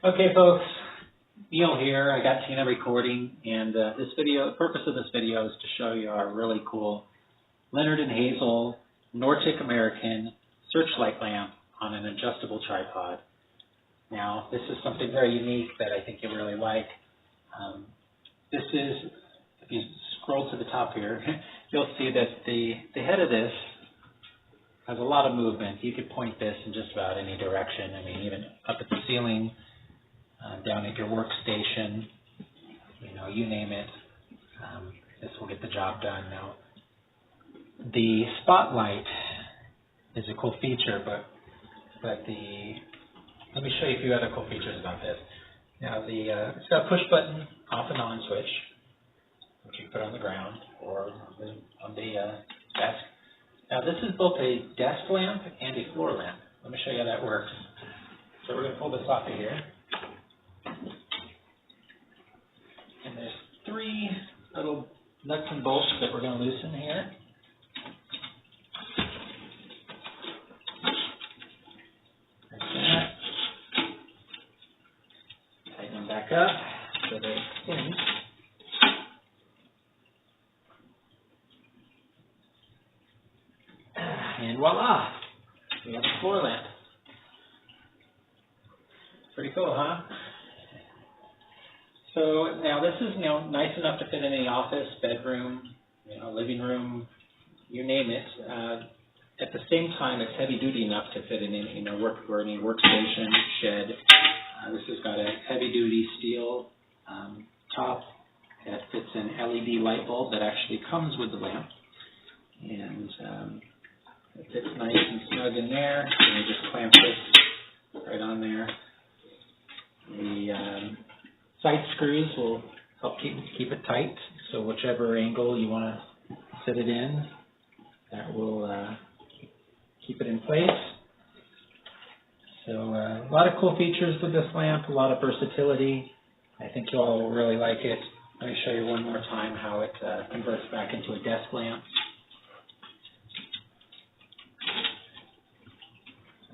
Okay, folks, Neil here. I got Tina recording, and the purpose of this video is to show you our really cool Leonard Hazel Nordic American Searchlight Lamp on an adjustable tripod. Now, this is something very unique that I think you'll really like. This is, if you scroll to the top here, you'll see that the head of this has a lot of movement. You could point this in just about any direction. I mean, even up at the ceiling, down at your workstation, you name it. This will get the job done. Now, the spotlight is a cool feature, but let me show you a few other cool features about this. Now, it's got a push button off and on switch, which you can put on the ground or on the desk. Now, this is both a desk lamp and a floor lamp. Let me show you how that works. So we're going to pull this off of here. And there's three little nuts and bolts that we're going to loosen here. Like that. Tighten them back up so they extend. And voila! We have a floor lamp. Pretty cool, huh? So now this is nice enough to fit in any office, bedroom, living room, you name it. At the same time, it's heavy duty enough to fit in any workstation, shed. This has got a heavy duty steel top that fits an LED light bulb that actually comes with the lamp, and it fits nice and snug in there. And you just clamp this right on there. The side screws will help keep it tight, so whichever angle you want to sit it in, that will keep it in place. So a lot of cool features with this lamp, a lot of versatility. I think you all will really like it. Let me show you one more time how it converts back into a desk lamp.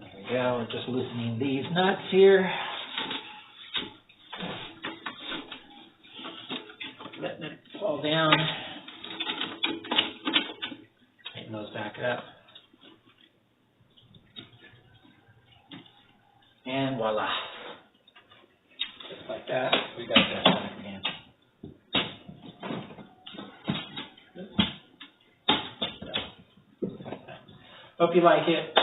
There we go, we're just loosening these nuts here. Letting it fall down. Tighten those back up. And voila. Just like that, we got that back again. Hope you like it.